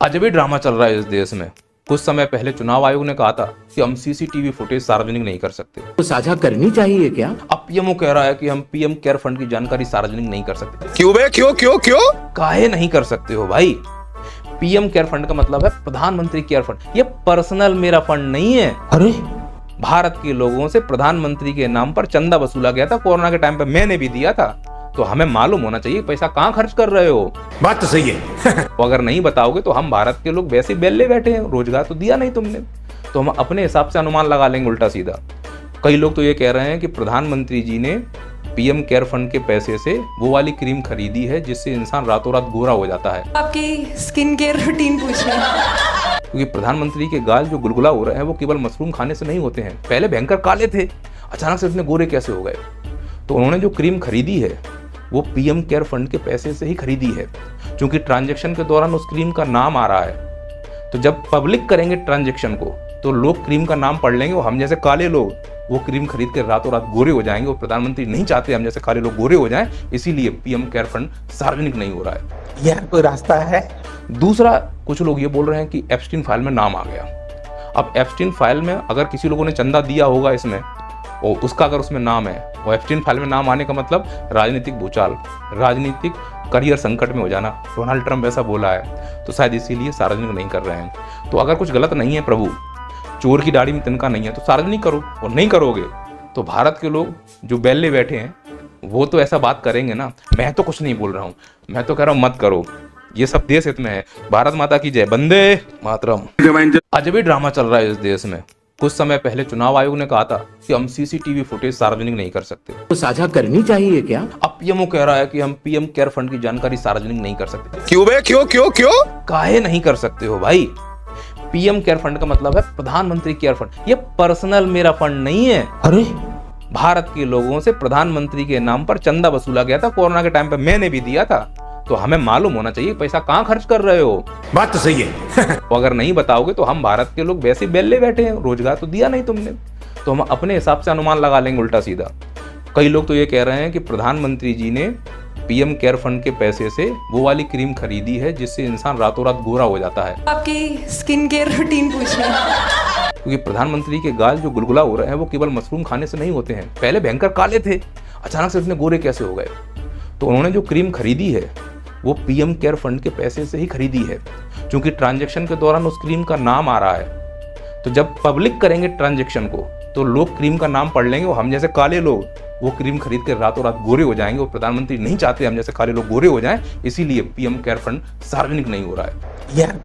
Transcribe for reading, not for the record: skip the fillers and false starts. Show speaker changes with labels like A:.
A: अजब ही ड्रामा चल रहा है इस देश में। कुछ समय पहले चुनाव आयोग ने कहा था कि हम सीसीटीवी फुटेज सार्वजनिक नहीं कर सकते,
B: तो साझा करनी चाहिए क्या?
A: अब पीएमओ कह रहा है कि हम पीएम केयर फंड की जानकारी सार्वजनिक नहीं कर सकते।
C: क्यों बे? क्यों क्यों क्यों?
A: काहे नहीं कर सकते हो भाई? पीएम केयर फंड का मतलब है प्रधानमंत्री केयर फंड। ये पर्सनल मेरा फंड नहीं है।
B: अरे
A: भारत के लोगों से प्रधानमंत्री के नाम पर चंदा वसूला गया था कोरोना के टाइम पे, मैंने भी दिया था, तो हमें मालूम होना चाहिए पैसा कहाँ खर्च कर रहे हो।
B: बात तो सही है।
A: तो अगर नहीं बताओगे तो हम भारत के लोग वैसे ही बेल्ले बैठे हैं, रोजगार तो दिया नहीं तुमने, तो हम अपने हिसाब से अनुमान लगा लेंगे उल्टा सीधा। कई लोग तो ये कह रहे हैं कि प्रधानमंत्री जी ने पीएम केयर फंड के पैसे से वो वाली क्रीम खरीदी है जिससे इंसान रातों रात गोरा हो जाता है।
D: आपकी स्किन केयर रूटीन पूछ रहे हैं
A: क्योंकि प्रधानमंत्री के गाल जो गुलगुला हो रहे हैं वो केवल मशरूम खाने से नहीं होते हैं। पहले भयंकर काले थे, अचानक से इतने गोरे कैसे हो गए? तो उन्होंने जो क्रीम खरीदी है वो पीएम केयर फंड के पैसे से ही खरीदी है, क्योंकि ट्रांजैक्शन के दौरान उस क्रीम का नाम आ रहा है। तो जब पब्लिक करेंगे ट्रांजैक्शन को तो लोग क्रीम का नाम पढ़ लेंगे और हम जैसे काले लोग वो क्रीम खरीद के रातों रात गोरे हो जाएंगे। और प्रधानमंत्री नहीं चाहते हम जैसे काले लोग गोरे हो जाएं, इसीलिए पीएम केयर फंड सार्वजनिक नहीं हो रहा है।
B: यह कोई रास्ता है?
A: दूसरा, कुछ लोग ये बोल रहे हैं कि एप्स्टीन फाइल में नाम आ गया। अब एप्स्टीन फाइल में अगर किसी लोगों ने चंदा दिया होगा इसमें और उसका अगर उसमें नाम है, और एप्स्टीन फाइल में नाम आने का मतलब राजनीतिक भूचाल, राजनीतिक करियर संकट में हो जाना। डोनाल्ड ट्रंप ऐसा बोला है, तो शायद इसीलिए सार्वजनिक नहीं कर रहे हैं। तो अगर कुछ गलत नहीं है प्रभु, चोर की दाढ़ी में तिनका नहीं है, तो सार्वजनिक करो। और नहीं करोगे तो भारत के लोग जो बेल्ले बैठे हैं वो तो ऐसा बात करेंगे ना। मैं तो कुछ नहीं बोल रहा हूँ, मैं तो कह रहा हूँ मत करो, ये सब देश हित में है। भारत माता की जय, वंदे मातरम। अजब ही ड्रामा चल रहा है इस देश में। कुछ समय पहले चुनाव आयोग ने कहा था कि हम सीसीटीवी फुटेज सार्वजनिक नहीं कर सकते,
B: तो साझा करनी चाहिए क्या?
A: अब पीएमओ कह रहा है कि हम पीएम केयर फंड की जानकारी सार्वजनिक नहीं कर सकते।
C: क्यों बे? क्यों क्यों क्यों?
A: काहे नहीं कर सकते हो भाई? पीएम केयर फंड का मतलब है प्रधानमंत्री केयर फंड। ये पर्सनल मेरा फंड नहीं है।
B: अरे
A: भारत के लोगों से प्रधानमंत्री के नाम पर चंदा वसूला गया था कोरोना के टाइम पे, मैंने भी दिया था, तो हमें मालूम होना चाहिए पैसा कहाँ खर्च कर रहे हो।
B: बात तो सही है।
A: तो अगर नहीं बताओगे तो हम भारत के लोग वैसे ही बेल्ले बैठे हैं, रोजगार तो दिया नहीं तुमने, तो हम अपने हिसाब से अनुमान लगा लेंगे उल्टा सीधा। कई लोग तो ये कह रहे हैं कि प्रधानमंत्री जी ने पीएम केयर फंड के पैसे से वो वाली क्रीम खरीदी है जिससे इंसान रातों रात गोरा हो जाता है।
D: आपकी स्किन केयर रूटीन पूछ रहे हैं
A: क्योंकि प्रधानमंत्री के गाल जो गुलगुला हो रहे हैं वो केवल मशरूम खाने से नहीं होते हैं। पहले भयंकर काले थे, अचानक से इतने गोरे कैसे हो गए? तो उन्होंने जो क्रीम खरीदी है वो पीएम केयर फंड के पैसे से ही खरीदी है, क्योंकि ट्रांजैक्शन के दौरान उस क्रीम का नाम आ रहा है। तो जब पब्लिक करेंगे ट्रांजैक्शन को तो लोग क्रीम का नाम पढ़ लेंगे और हम जैसे काले लोग वो क्रीम खरीद के रातों रात गोरे हो जाएंगे। और प्रधानमंत्री नहीं चाहते हम जैसे काले लोग गोरे हो जाएं, इसीलिए पीएम केयर फंड सार्वजनिक नहीं हो रहा है।
B: यह